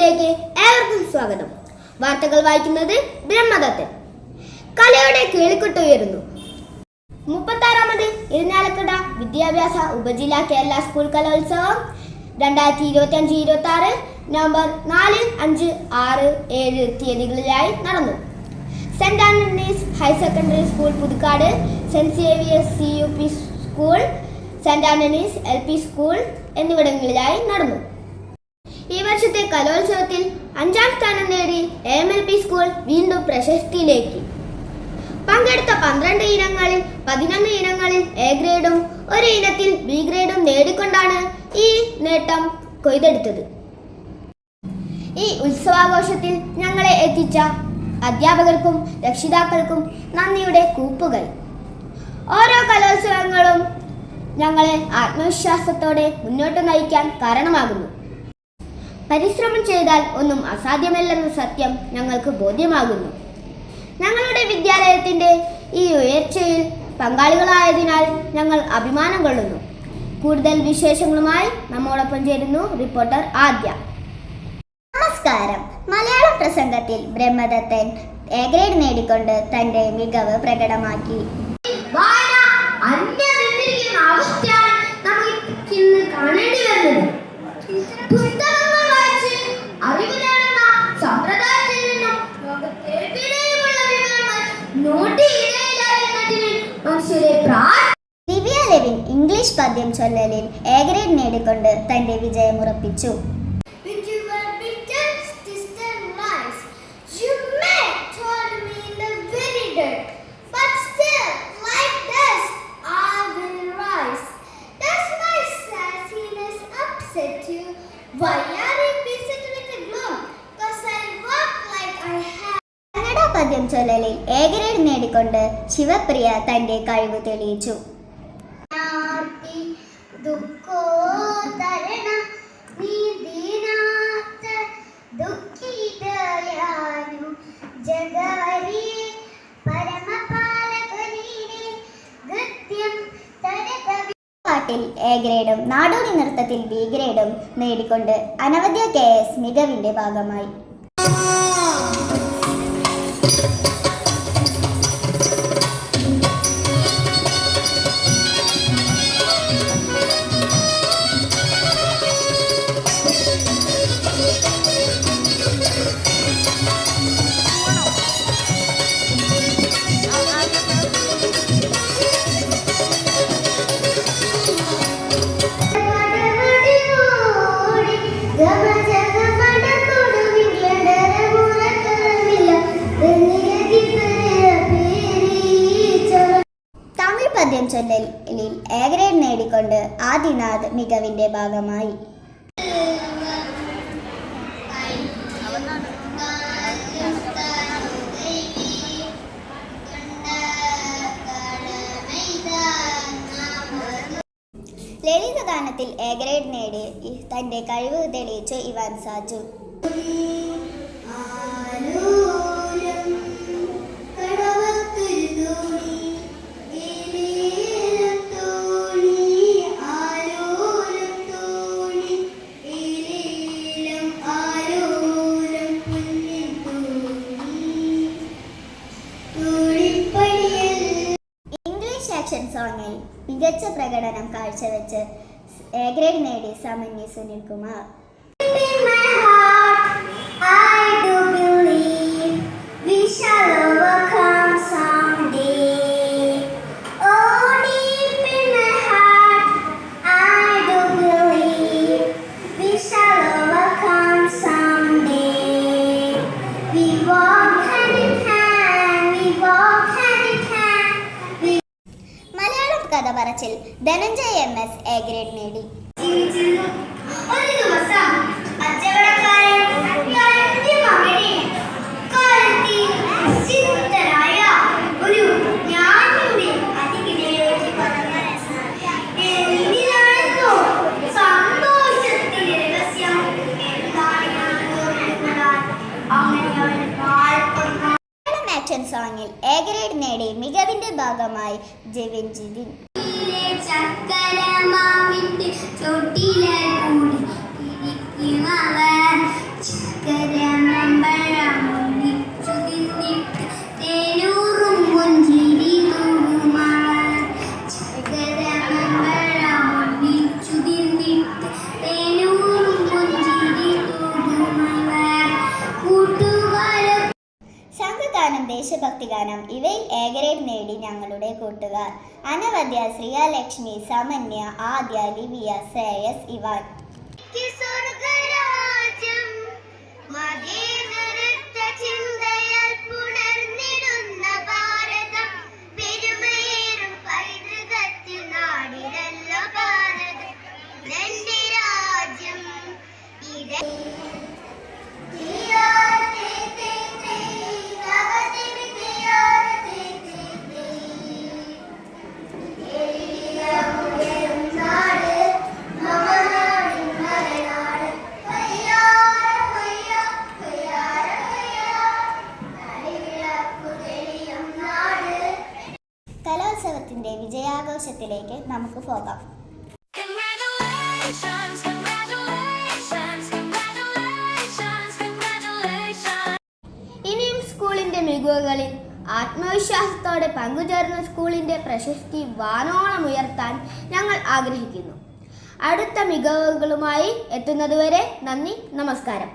ന്യൂസിലേക്ക് ഏവർക്കും സ്വാഗതം. വാർത്തകൾ വായിക്കുന്നത് ബ്രഹ്മദത്തൻ. കലയുടെ കേളിക്കൊട്ടുയരുന്നു. 36ാമത് ഇരിഞ്ഞാലക്കുട വിദ്യാഭ്യാസ ഉപജില്ലാ കേരള സ്കൂൾ കലോത്സവം 2025-26 നവംബർ 4, 5, 6, 7 തീയതികളിലായി നടന്നു. Saint Antony's higher secondary school Puthukkad, saint Xavier's CUP school, saint Antony's LP school എന്നിവിടങ്ങളിലായി നടന്നു. ഈ വർഷത്തെ കലോത്സവത്തിൽ 5ാം സ്ഥാനം നേടി AMLP സ്കൂൾ വീണ്ടും പ്രശസ്തിയിലേക്ക്. പങ്കെടുത്ത 12 ഇനങ്ങളിൽ 11 ഇനങ്ങളിൽ A ഗ്രേഡും 1 ഇനത്തിൽ B ഗ്രേഡും നേടിക്കൊണ്ടാണ് ഈ നേട്ടം കൊയ്തെടുത്തത്. ഈ ഉത്സവാഘോഷത്തിൽ ഞങ്ങളെ എത്തിച്ച അധ്യാപകർക്കും രക്ഷിതാക്കൾക്കും നന്ദിയുടെ കൂപ്പുകൈ. ഓരോ കലോത്സവങ്ങളും ഞങ്ങളെ ആത്മവിശ്വാസത്തോടെ മുന്നോട്ട് നയിക്കാൻ കാരണമാകുന്നു. പരിശ്രമം ചെയ്താൽ ഒന്നും അസാധ്യമല്ലെന്ന സത്യം ഞങ്ങൾക്ക് ബോധ്യമാകുന്നു. ഞങ്ങളുടെ വിദ്യാലയത്തിൻ്റെ ഈ ഉയർച്ചയിൽ പങ്കാളികളായതിനാൽ ഞങ്ങൾ അഭിമാനം കൊള്ളുന്നു. കൂടുതൽ വിശേഷങ്ങളുമായി നമ്മോടൊപ്പം ചേരുന്നു റിപ്പോർട്ടർ ആദ്യ. നമസ്കാരം. മലയാളം പ്രസംഗത്തിൽ ബ്രഹ്മദത്തൻ A ഗ്രേഡ് നേടിക്കൊണ്ട് തന്റെ മികവ് പ്രകടമാക്കി. ദിവ്യ ലെവിൻ ഇംഗ്ലീഷ് പദ്യം ചൊല്ലലിൽ A ഗ്രേഡ് നേടിക്കൊണ്ട് തന്റെ വിജയമുറപ്പിച്ചു. കന്നഡ പദ്യം ചൊല്ലലിൽ A ഗ്രേഡ് നേടിക്കൊണ്ട് ശിവപ്രിയ തന്റെ കഴിവ് തെളിയിച്ചു. പാട്ടിൽ A ഗ്രേഡും നാടോടി നൃത്തത്തിൽ B ഗ്രേഡും നേടിക്കൊണ്ട് അനവധ്യ KS മികവിന്റെ ഭാഗമായി. പദ്യം ചൊല്ലലിൽ A ഗ്രേഡ് നേടിക്കൊണ്ട് ആദിനാഥ് മികവിന്റെ ഭാഗമായി. ലളിതഗാനത്തിൽ A ഗ്രേഡ് നേടി തന്റെ കഴിവ് തെളിയിച്ചു ഇവാൻ സാജു. സോങ്ങിൽ മികച്ച പ്രകടനം കാഴ്ചവെച്ച് A ഗ്രേഡ് നേടി സമന്യ സുനിൽകുമാർ. കഥ പറച്ചിൽ ധനഞ്ജയ് MS A ഗ്രേഡ് നേടി. ആക്ഷൻ സോങ്ങിൽ A ഗ്രേഡ് നേടി മികവിന്റെ ഭാഗമായി ജെവിൻ ജിവിൻ. ചക്കരമാവിന്റെ ചോട്ടിലെ കൂടി കൊടുക്കണം. ഇവയിൽ എ ഗ്രേഡ് നേടി ഞങ്ങളുടെ കൂട്ടുകാർ: അനവദ്യ, ശ്രീയലക്ഷ്മി, സമന്യ, ആദ്യ, ലിവിയ, ശ്രേയസ്, ഇവാൻ. കലോത്സവത്തിന്റെ വിജയാഘോഷത്തിലേക്ക് നമുക്ക് പോകാം. Congratulations, congratulations, congratulations, congratulations. ഇനിയും സ്കൂളിന്റെ മികവുകളിൽ ആത്മവിശ്വാസത്തോടെ പങ്കുചേർന്ന സ്കൂളിന്റെ പ്രശസ്തി വാനോളം ഉയർത്താൻ ഞങ്ങൾ ആഗ്രഹിക്കുന്നു. അടുത്ത മികവുകളുമായി എത്തുന്നതുവരെ നന്ദി, നമസ്കാരം.